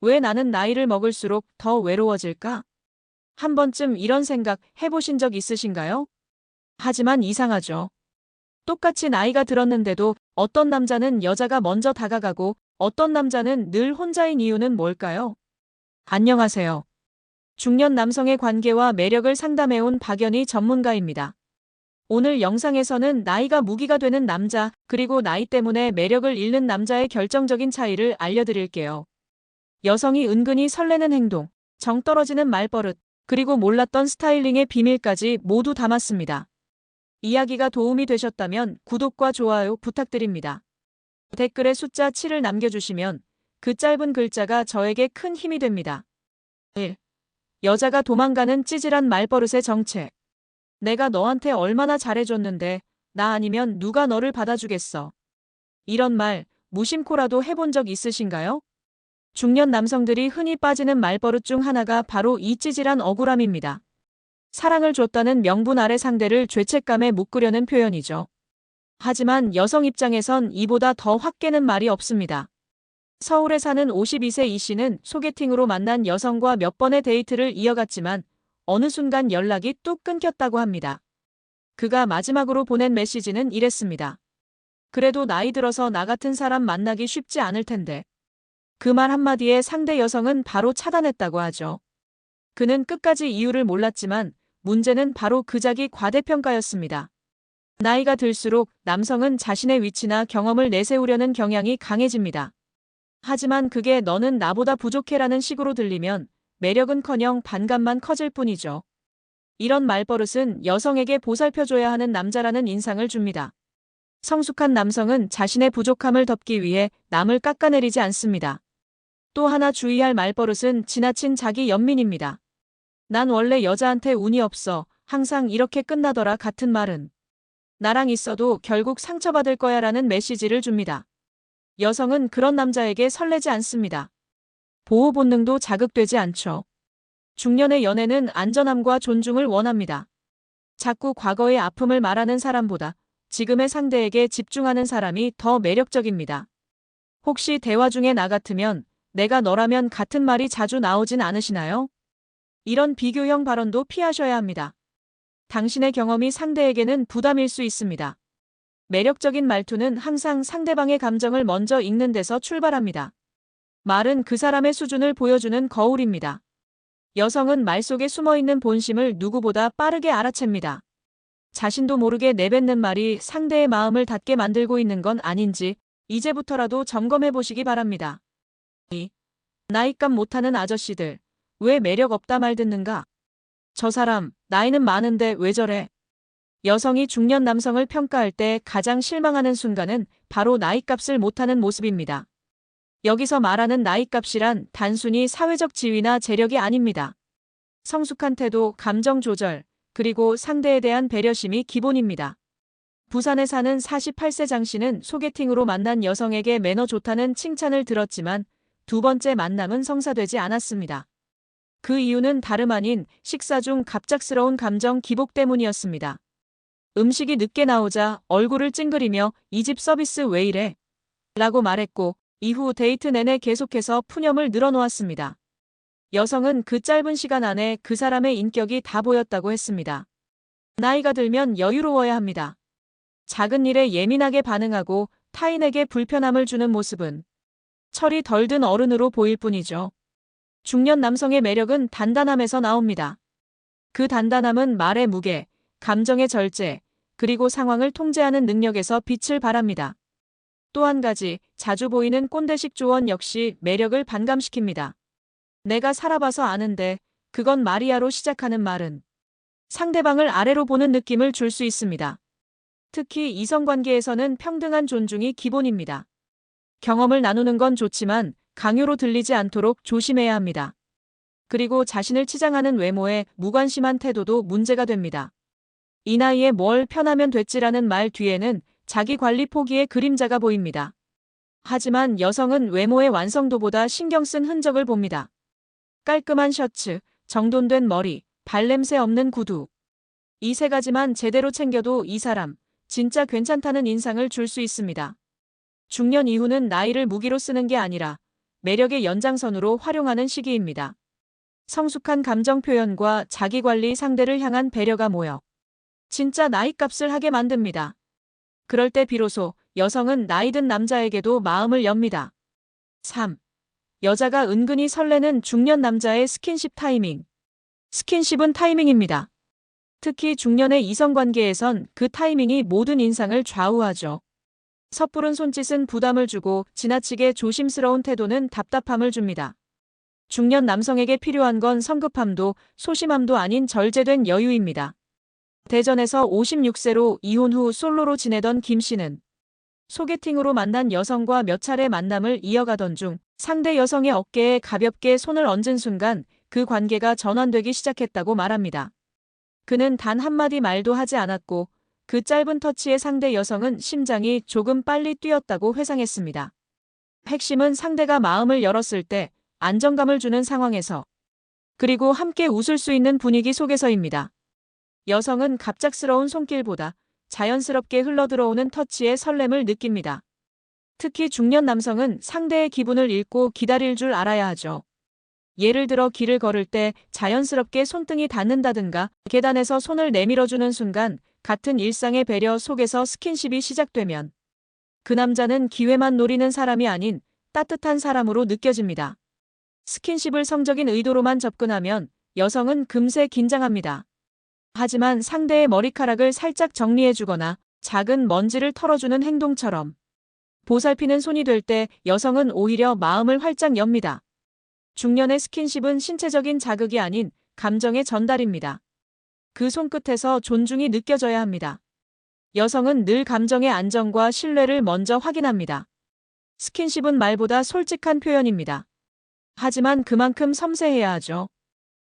왜 나는 나이를 먹을수록 더 외로워질까? 한 번쯤 이런 생각 해보신 적 있으신가요? 하지만 이상하죠. 똑같이 나이가 들었는데도 어떤 남자는 여자가 먼저 다가가고 어떤 남자는 늘 혼자인 이유는 뭘까요? 안녕하세요. 중년 남성의 관계와 매력을 상담해온 박연희 전문가입니다. 오늘 영상에서는 나이가 무기가 되는 남자, 그리고 나이 때문에 매력을 잃는 남자의 결정적인 차이를 알려드릴게요. 여성이 은근히 설레는 행동, 정 떨어지는 말버릇, 그리고 몰랐던 스타일링의 비밀까지 모두 담았습니다. 이야기가 도움이 되셨다면 구독과 좋아요 부탁드립니다. 댓글에 숫자 7을 남겨주시면 그 짧은 글자가 저에게 큰 힘이 됩니다. 1. 여자가 도망가는 찌질한 말버릇의 정체. 내가 너한테 얼마나 잘해줬는데 나 아니면 누가 너를 받아주겠어. 이런 말 무심코라도 해본 적 있으신가요? 중년 남성들이 흔히 빠지는 말버릇 중 하나가 바로 이 찌질한 억울함입니다. 사랑을 줬다는 명분 아래 상대를 죄책감에 묶으려는 표현이죠. 하지만 여성 입장에선 이보다 더 확 깨는 말이 없습니다. 서울에 사는 52세 이 씨는 소개팅으로 만난 여성과 몇 번의 데이트를 이어갔지만 어느 순간 연락이 뚝 끊겼다고 합니다. 그가 마지막으로 보낸 메시지는 이랬습니다. 그래도 나이 들어서 나 같은 사람 만나기 쉽지 않을 텐데. 그 말 한마디에 상대 여성은 바로 차단했다고 하죠. 그는 끝까지 이유를 몰랐지만 문제는 바로 그 자기 과대평가였습니다. 나이가 들수록 남성은 자신의 위치나 경험을 내세우려는 경향이 강해집니다. 하지만 그게 너는 나보다 부족해라는 식으로 들리면 매력은커녕 반감만 커질 뿐이죠. 이런 말버릇은 여성에게 보살펴줘야 하는 남자라는 인상을 줍니다. 성숙한 남성은 자신의 부족함을 덮기 위해 남을 깎아내리지 않습니다. 또 하나 주의할 말버릇은 지나친 자기 연민입니다. 난 원래 여자한테 운이 없어. 항상 이렇게 끝나더라 같은 말은 나랑 있어도 결국 상처받을 거야 라는 메시지를 줍니다. 여성은 그런 남자에게 설레지 않습니다. 보호 본능도 자극되지 않죠. 중년의 연애는 안전함과 존중을 원합니다. 자꾸 과거의 아픔을 말하는 사람보다 지금의 상대에게 집중하는 사람이 더 매력적입니다. 혹시 대화 중에 나 같으면 내가 너라면 같은 말이 자주 나오진 않으시나요? 이런 비교형 발언도 피하셔야 합니다. 당신의 경험이 상대에게는 부담일 수 있습니다. 매력적인 말투는 항상 상대방의 감정을 먼저 읽는 데서 출발합니다. 말은 그 사람의 수준을 보여주는 거울입니다. 여성은 말 속에 숨어있는 본심을 누구보다 빠르게 알아챕니다. 자신도 모르게 내뱉는 말이 상대의 마음을 닫게 만들고 있는 건 아닌지 이제부터라도 점검해 보시기 바랍니다. 2. 나이값 못하는 아저씨들. 왜 매력 없다 말 듣는가? 저 사람, 나이는 많은데 왜 저래? 여성이 중년 남성을 평가할 때 가장 실망하는 순간은 바로 나이값을 못하는 모습입니다. 여기서 말하는 나이값이란 단순히 사회적 지위나 재력이 아닙니다. 성숙한 태도, 감정 조절, 그리고 상대에 대한 배려심이 기본입니다. 부산에 사는 48세 장 씨는 소개팅으로 만난 여성에게 매너 좋다는 칭찬을 들었지만 두 번째 만남은 성사되지 않았습니다. 그 이유는 다름 아닌 식사 중 갑작스러운 감정 기복 때문이었습니다. 음식이 늦게 나오자 얼굴을 찡그리며 이 집 서비스 왜 이래? 라고 말했고 이후 데이트 내내 계속해서 푸념을 늘어놓았습니다. 여성은 그 짧은 시간 안에 그 사람의 인격이 다 보였다고 했습니다. 나이가 들면 여유로워야 합니다. 작은 일에 예민하게 반응하고 타인에게 불편함을 주는 모습은 철이 덜 든 어른으로 보일 뿐이죠. 중년 남성의 매력은 단단함에서 나옵니다. 그 단단함은 말의 무게, 감정의 절제, 그리고 상황을 통제하는 능력에서 빛을 발합니다. 또 한 가지, 자주 보이는 꼰대식 조언 역시 매력을 반감시킵니다. 내가 살아봐서 아는데, 그건 말이야로 시작하는 말은 상대방을 아래로 보는 느낌을 줄 수 있습니다. 특히 이성관계에서는 평등한 존중이 기본입니다. 경험을 나누는 건 좋지만 강요로 들리지 않도록 조심해야 합니다. 그리고 자신을 치장하는 외모에 무관심한 태도도 문제가 됩니다. 이 나이에 뭘 편하면 됐지라는 말 뒤에는 자기 관리 포기의 그림자가 보입니다. 하지만 여성은 외모의 완성도보다 신경 쓴 흔적을 봅니다. 깔끔한 셔츠, 정돈된 머리, 발냄새 없는 구두. 이 세 가지만 제대로 챙겨도 이 사람, 진짜 괜찮다는 인상을 줄 수 있습니다. 중년 이후는 나이를 무기로 쓰는 게 아니라 매력의 연장선으로 활용하는 시기입니다. 성숙한 감정 표현과 자기관리, 상대를 향한 배려가 모여 진짜 나이값을 하게 만듭니다. 그럴 때 비로소 여성은 나이든 남자에게도 마음을 엽니다. 3. 여자가 은근히 설레는 중년 남자의 스킨십 타이밍. 스킨십은 타이밍입니다. 특히 중년의 이성관계에선 그 타이밍이 모든 인상을 좌우하죠. 섣부른 손짓은 부담을 주고 지나치게 조심스러운 태도는 답답함을 줍니다. 중년 남성에게 필요한 건 성급함도 소심함도 아닌 절제된 여유입니다. 대전에서 56세로 이혼 후 솔로로 지내던 김 씨는 소개팅으로 만난 여성과 몇 차례 만남을 이어가던 중 상대 여성의 어깨에 가볍게 손을 얹은 순간 그 관계가 전환되기 시작했다고 말합니다. 그는 단 한마디 말도 하지 않았고 그 짧은 터치에 상대 여성은 심장이 조금 빨리 뛰었다고 회상했습니다. 핵심은 상대가 마음을 열었을 때 안정감을 주는 상황에서 그리고 함께 웃을 수 있는 분위기 속에서입니다. 여성은 갑작스러운 손길보다 자연스럽게 흘러들어오는 터치의 설렘을 느낍니다. 특히 중년 남성은 상대의 기분을 읽고 기다릴 줄 알아야 하죠. 예를 들어 길을 걸을 때 자연스럽게 손등이 닿는다든가 계단에서 손을 내밀어주는 순간 같은 일상의 배려 속에서 스킨십이 시작되면 그 남자는 기회만 노리는 사람이 아닌 따뜻한 사람으로 느껴집니다. 스킨십을 성적인 의도로만 접근하면 여성은 금세 긴장합니다. 하지만 상대의 머리카락을 살짝 정리해주거나 작은 먼지를 털어주는 행동처럼 보살피는 손이 될 때 여성은 오히려 마음을 활짝 엽니다. 중년의 스킨십은 신체적인 자극이 아닌 감정의 전달입니다. 그 손끝에서 존중이 느껴져야 합니다. 여성은 늘 감정의 안정과 신뢰를 먼저 확인합니다. 스킨십은 말보다 솔직한 표현입니다. 하지만 그만큼 섬세해야 하죠.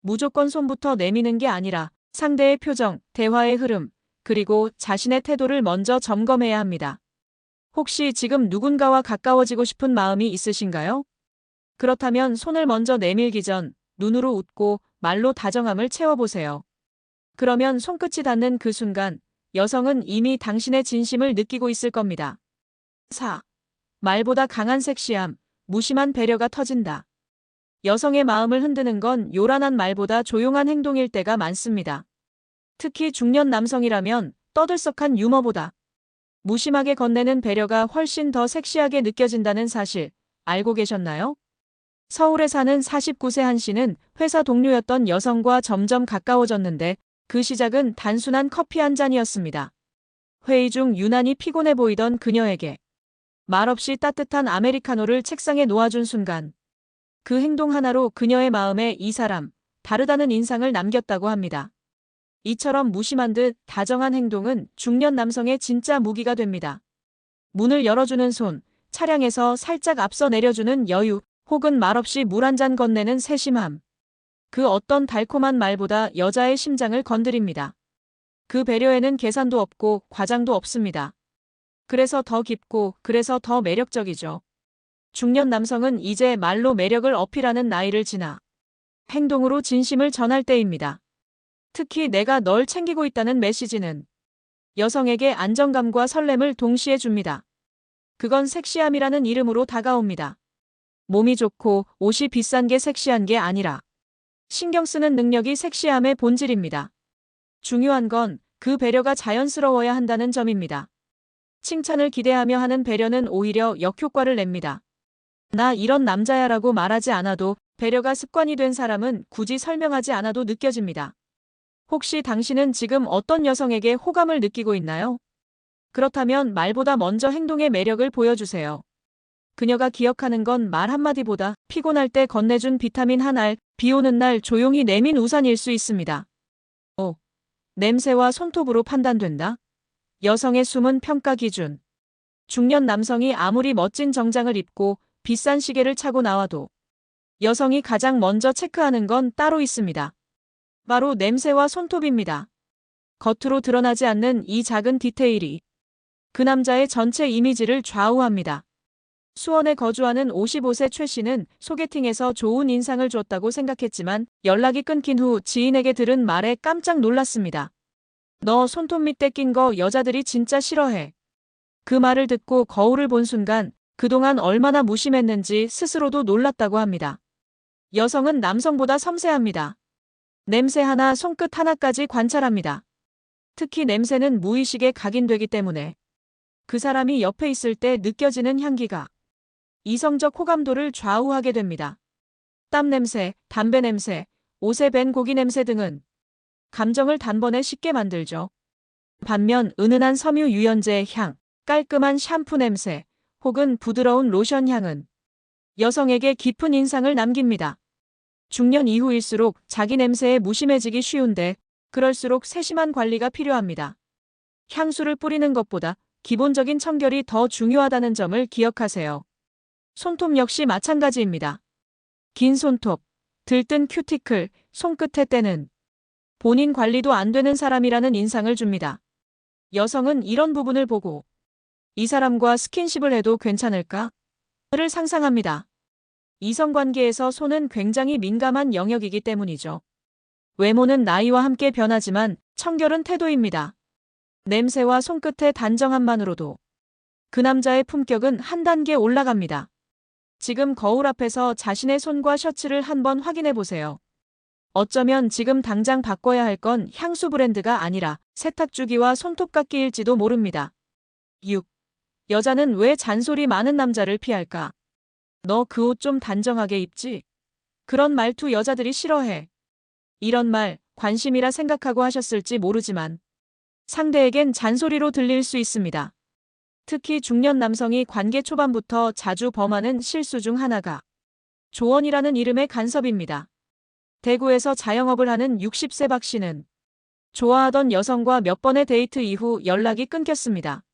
무조건 손부터 내미는 게 아니라 상대의 표정, 대화의 흐름, 그리고 자신의 태도를 먼저 점검해야 합니다. 혹시 지금 누군가와 가까워지고 싶은 마음이 있으신가요? 그렇다면 손을 먼저 내밀기 전 눈으로 웃고 말로 다정함을 채워보세요. 그러면 손끝이 닿는 그 순간 여성은 이미 당신의 진심을 느끼고 있을 겁니다. 4. 말보다 강한 섹시함, 무심한 배려가 터진다. 여성의 마음을 흔드는 건 요란한 말보다 조용한 행동일 때가 많습니다. 특히 중년 남성이라면 떠들썩한 유머보다 무심하게 건네는 배려가 훨씬 더 섹시하게 느껴진다는 사실 알고 계셨나요? 서울에 사는 49세 한 씨는 회사 동료였던 여성과 점점 가까워졌는데 그 시작은 단순한 커피 한 잔이었습니다. 회의 중 유난히 피곤해 보이던 그녀에게 말없이 따뜻한 아메리카노를 책상에 놓아준 순간 그 행동 하나로 그녀의 마음에 이 사람, 다르다는 인상을 남겼다고 합니다. 이처럼 무심한 듯 다정한 행동은 중년 남성의 진짜 무기가 됩니다. 문을 열어주는 손, 차량에서 살짝 앞서 내려주는 여유, 혹은 말없이 물 한 잔 건네는 세심함. 그 어떤 달콤한 말보다 여자의 심장을 건드립니다. 그 배려에는 계산도 없고 과장도 없습니다. 그래서 더 깊고 그래서 더 매력적이죠. 중년 남성은 이제 말로 매력을 어필하는 나이를 지나 행동으로 진심을 전할 때입니다. 특히 내가 널 챙기고 있다는 메시지는 여성에게 안정감과 설렘을 동시에 줍니다. 그건 섹시함이라는 이름으로 다가옵니다. 몸이 좋고 옷이 비싼 게 섹시한 게 아니라 신경 쓰는 능력이 섹시함의 본질입니다. 중요한 건 그 배려가 자연스러워야 한다는 점입니다. 칭찬을 기대하며 하는 배려는 오히려 역효과를 냅니다. 나 이런 남자야라고 말하지 않아도 배려가 습관이 된 사람은 굳이 설명하지 않아도 느껴집니다. 혹시 당신은 지금 어떤 여성에게 호감을 느끼고 있나요? 그렇다면 말보다 먼저 행동의 매력을 보여주세요. 그녀가 기억하는 건 말 한마디보다 피곤할 때 건네준 비타민 한 알, 비 오는 날 조용히 내민 우산일 수 있습니다. 5. 냄새와 손톱으로 판단된다. 여성의 숨은 평가 기준. 중년 남성이 아무리 멋진 정장을 입고 비싼 시계를 차고 나와도 여성이 가장 먼저 체크하는 건 따로 있습니다. 바로 냄새와 손톱입니다. 겉으로 드러나지 않는 이 작은 디테일이 그 남자의 전체 이미지를 좌우합니다. 수원에 거주하는 55세 최 씨는 소개팅에서 좋은 인상을 줬다고 생각했지만 연락이 끊긴 후 지인에게 들은 말에 깜짝 놀랐습니다. 너 손톱 밑에 낀 거 여자들이 진짜 싫어해. 그 말을 듣고 거울을 본 순간 그동안 얼마나 무심했는지 스스로도 놀랐다고 합니다. 여성은 남성보다 섬세합니다. 냄새 하나, 손끝 하나까지 관찰합니다. 특히 냄새는 무의식에 각인되기 때문에 그 사람이 옆에 있을 때 느껴지는 향기가 이성적 호감도를 좌우하게 됩니다. 땀 냄새, 담배 냄새, 옷에 밴 고기 냄새 등은 감정을 단번에 쉽게 만들죠. 반면 은은한 섬유 유연제 향, 깔끔한 샴푸 냄새, 혹은 부드러운 로션 향은 여성에게 깊은 인상을 남깁니다. 중년 이후일수록 자기 냄새에 무심해지기 쉬운데 그럴수록 세심한 관리가 필요합니다. 향수를 뿌리는 것보다 기본적인 청결이 더 중요하다는 점을 기억하세요. 손톱 역시 마찬가지입니다. 긴 손톱, 들뜬 큐티클, 손끝에 때는 본인 관리도 안 되는 사람이라는 인상을 줍니다. 여성은 이런 부분을 보고 이 사람과 스킨십을 해도 괜찮을까? 를 상상합니다. 이성관계에서 손은 굉장히 민감한 영역이기 때문이죠. 외모는 나이와 함께 변하지만 청결은 태도입니다. 냄새와 손끝의 단정함만으로도 그 남자의 품격은 한 단계 올라갑니다. 지금 거울 앞에서 자신의 손과 셔츠를 한번 확인해 보세요. 어쩌면 지금 당장 바꿔야 할 건 향수 브랜드가 아니라 세탁주기와 손톱깎이일지도 모릅니다. 6. 여자는 왜 잔소리 많은 남자를 피할까? 너 그 옷 좀 단정하게 입지? 그런 말투 여자들이 싫어해. 이런 말 관심이라 생각하고 하셨을지 모르지만 상대에겐 잔소리로 들릴 수 있습니다. 특히 중년 남성이 관계 초반부터 자주 범하는 실수 중 하나가 조언이라는 이름의 간섭입니다. 대구에서 자영업을 하는 60세 박 씨는 좋아하던 여성과 몇 번의 데이트 이후 연락이 끊겼습니다.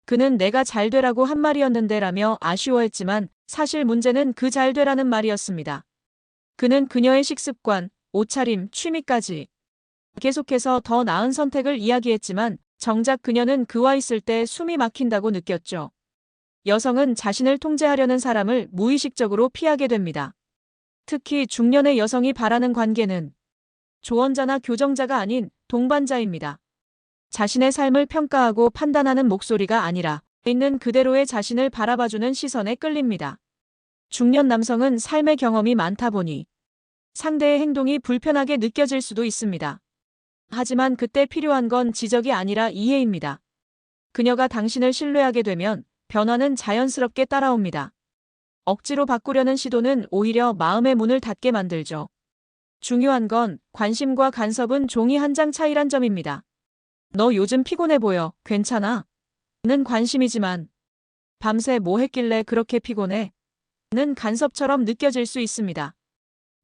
그는 내가 잘 되라고 한 말이었는데 라며 아쉬워했지만 사실 문제는 그 잘 되라는 말이었습니다. 그는 그녀의 식습관, 옷차림, 취미까지 계속해서 더 나은 선택을 이야기했지만 정작 그녀는 그와 있을 때 숨이 막힌다고 느꼈죠. 여성은 자신을 통제하려는 사람을 무의식적으로 피하게 됩니다. 특히 중년의 여성이 바라는 관계는 조언자나 교정자가 아닌 동반자입니다. 자신의 삶을 평가하고 판단하는 목소리가 아니라 있는 그대로의 자신을 바라봐주는 시선에 끌립니다. 중년 남성은 삶의 경험이 많다 보니 상대의 행동이 불편하게 느껴질 수도 있습니다. 하지만 그때 필요한 건 지적이 아니라 이해입니다. 그녀가 당신을 신뢰하게 되면 변화는 자연스럽게 따라옵니다. 억지로 바꾸려는 시도는 오히려 마음의 문을 닫게 만들죠. 중요한 건 관심과 간섭은 종이 한 장 차이란 점입니다. 너 요즘 피곤해 보여. 괜찮아? 는 관심이지만 밤새 뭐 했길래 그렇게 피곤해? 는 간섭처럼 느껴질 수 있습니다.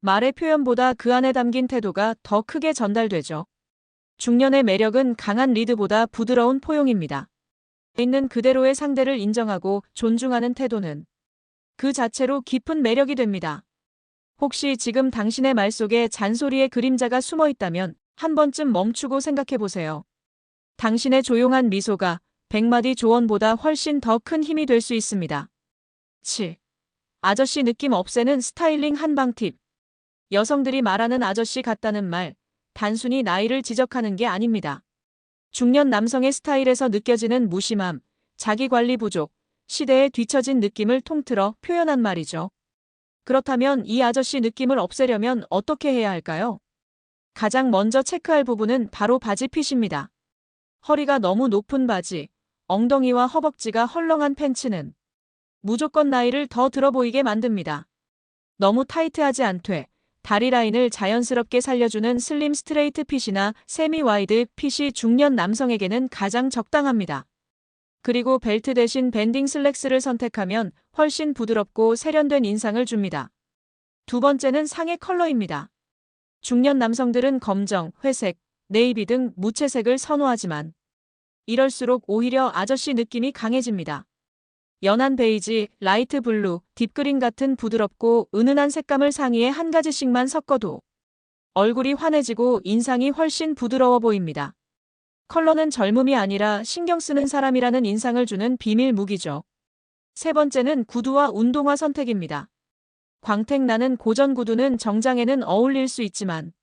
말의 표현보다 그 안에 담긴 태도가 더 크게 전달되죠. 중년의 매력은 강한 리드보다 부드러운 포용입니다. 있는 그대로의 상대를 인정하고 존중하는 태도는 그 자체로 깊은 매력이 됩니다. 혹시 지금 당신의 말 속에 잔소리의 그림자가 숨어 있다면 한 번쯤 멈추고 생각해 보세요. 당신의 조용한 미소가 100마디 조언보다 훨씬 더 큰 힘이 될 수 있습니다. 7. 아저씨 느낌 없애는 스타일링 한방 팁. 여성들이 말하는 아저씨 같다는 말, 단순히 나이를 지적하는 게 아닙니다. 중년 남성의 스타일에서 느껴지는 무심함, 자기관리 부족, 시대에 뒤처진 느낌을 통틀어 표현한 말이죠. 그렇다면 이 아저씨 느낌을 없애려면 어떻게 해야 할까요? 가장 먼저 체크할 부분은 바로 바지 핏입니다. 허리가 너무 높은 바지, 엉덩이와 허벅지가 헐렁한 팬츠는 무조건 나이를 더 들어 보이게 만듭니다. 너무 타이트하지 않되 다리 라인을 자연스럽게 살려주는 슬림 스트레이트 핏이나 세미 와이드 핏이 중년 남성에게는 가장 적당합니다. 그리고 벨트 대신 밴딩 슬랙스를 선택하면 훨씬 부드럽고 세련된 인상을 줍니다. 두 번째는 상의 컬러입니다. 중년 남성들은 검정, 회색, 네이비 등 무채색을 선호하지만 이럴수록 오히려 아저씨 느낌이 강해집니다. 연한 베이지, 라이트 블루, 딥그린 같은 부드럽고 은은한 색감을 상의에 한 가지씩만 섞어도 얼굴이 환해지고 인상이 훨씬 부드러워 보입니다. 컬러는 젊음이 아니라 신경 쓰는 사람이라는 인상을 주는 비밀 무기죠. 세 번째는 구두와 운동화 선택입니다. 광택 나는 고전 구두는 정장에는 어울릴 수 있지만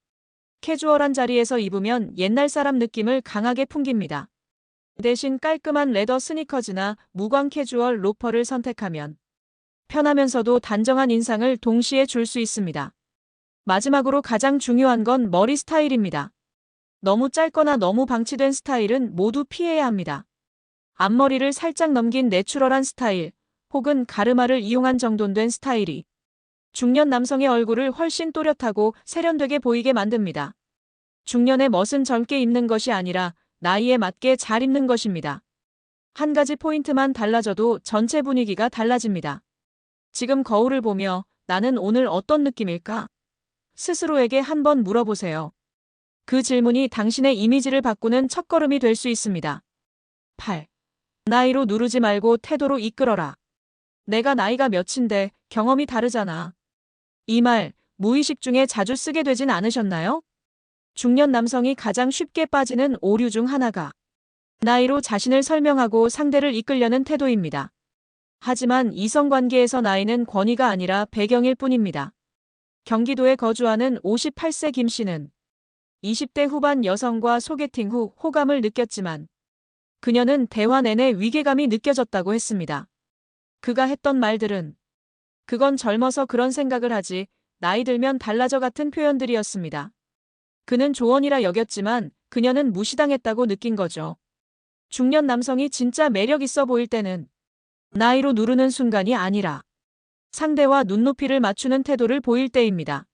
캐주얼한 자리에서 입으면 옛날 사람 느낌을 강하게 풍깁니다. 대신 깔끔한 레더 스니커즈나 무광 캐주얼 로퍼를 선택하면 편하면서도 단정한 인상을 동시에 줄 수 있습니다. 마지막으로 가장 중요한 건 머리 스타일입니다. 너무 짧거나 너무 방치된 스타일은 모두 피해야 합니다. 앞머리를 살짝 넘긴 내추럴한 스타일, 혹은 가르마를 이용한 정돈된 스타일이 중년 남성의 얼굴을 훨씬 또렷하고 세련되게 보이게 만듭니다. 중년의 멋은 젊게 입는 것이 아니라 나이에 맞게 잘 입는 것입니다. 한 가지 포인트만 달라져도 전체 분위기가 달라집니다. 지금 거울을 보며 나는 오늘 어떤 느낌일까? 스스로에게 한번 물어보세요. 그 질문이 당신의 이미지를 바꾸는 첫걸음이 될 수 있습니다. 8. 나이로 누르지 말고 태도로 이끌어라. 내가 나이가 몇인데 경험이 다르잖아. 이 말, 무의식 중에 자주 쓰게 되진 않으셨나요? 중년 남성이 가장 쉽게 빠지는 오류 중 하나가 나이로 자신을 설명하고 상대를 이끌려는 태도입니다. 하지만 이성관계에서 나이는 권위가 아니라 배경일 뿐입니다. 경기도에 거주하는 58세 김 씨는 20대 후반 여성과 소개팅 후 호감을 느꼈지만 그녀는 대화 내내 위계감이 느껴졌다고 했습니다. 그가 했던 말들은 그건 젊어서 그런 생각을 하지, 나이 들면 달라져 같은 표현들이었습니다. 그는 조언이라 여겼지만 그녀는 무시당했다고 느낀 거죠. 중년 남성이 진짜 매력 있어 보일 때는 나이로 누르는 순간이 아니라 상대와 눈높이를 맞추는 태도를 보일 때입니다.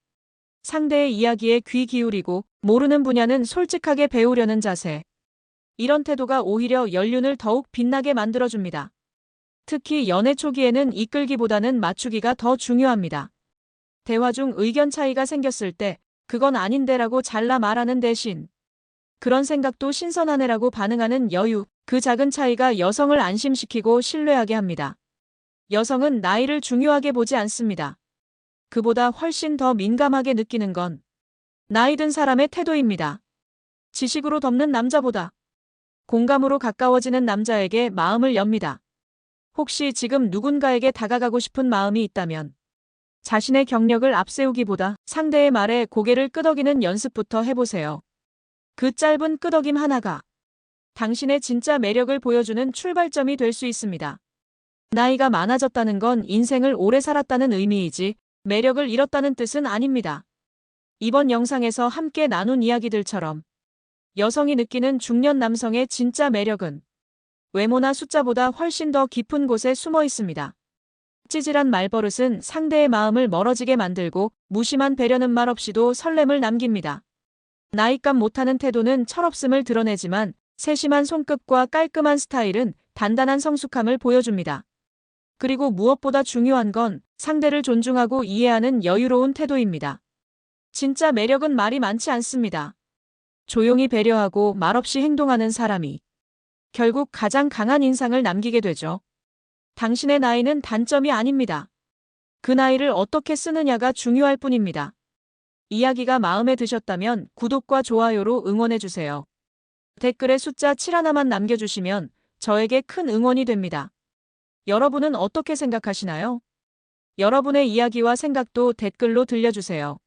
상대의 이야기에 귀 기울이고 모르는 분야는 솔직하게 배우려는 자세. 이런 태도가 오히려 연륜을 더욱 빛나게 만들어줍니다. 특히 연애 초기에는 이끌기보다는 맞추기가 더 중요합니다. 대화 중 의견 차이가 생겼을 때 그건 아닌데라고 잘라 말하는 대신 그런 생각도 신선하네라고 반응하는 여유, 그 작은 차이가 여성을 안심시키고 신뢰하게 합니다. 여성은 나이를 중요하게 보지 않습니다. 그보다 훨씬 더 민감하게 느끼는 건 나이 든 사람의 태도입니다. 지식으로 덮는 남자보다 공감으로 가까워지는 남자에게 마음을 엽니다. 혹시 지금 누군가에게 다가가고 싶은 마음이 있다면 자신의 경력을 앞세우기보다 상대의 말에 고개를 끄덕이는 연습부터 해보세요. 그 짧은 끄덕임 하나가 당신의 진짜 매력을 보여주는 출발점이 될 수 있습니다. 나이가 많아졌다는 건 인생을 오래 살았다는 의미이지 매력을 잃었다는 뜻은 아닙니다. 이번 영상에서 함께 나눈 이야기들처럼 여성이 느끼는 중년 남성의 진짜 매력은 외모나 숫자보다 훨씬 더 깊은 곳에 숨어 있습니다. 찌질한 말버릇은 상대의 마음을 멀어지게 만들고 무심한 배려는 말없이도 설렘을 남깁니다. 나이값 못하는 태도는 철없음을 드러내지만 세심한 손끝과 깔끔한 스타일은 단단한 성숙함을 보여줍니다. 그리고 무엇보다 중요한 건 상대를 존중하고 이해하는 여유로운 태도입니다. 진짜 매력은 말이 많지 않습니다. 조용히 배려하고 말없이 행동하는 사람이 결국 가장 강한 인상을 남기게 되죠. 당신의 나이는 단점이 아닙니다. 그 나이를 어떻게 쓰느냐가 중요할 뿐입니다. 이야기가 마음에 드셨다면 구독과 좋아요로 응원해주세요. 댓글에 숫자 7 하나만 남겨주시면 저에게 큰 응원이 됩니다. 여러분은 어떻게 생각하시나요? 여러분의 이야기와 생각도 댓글로 들려주세요.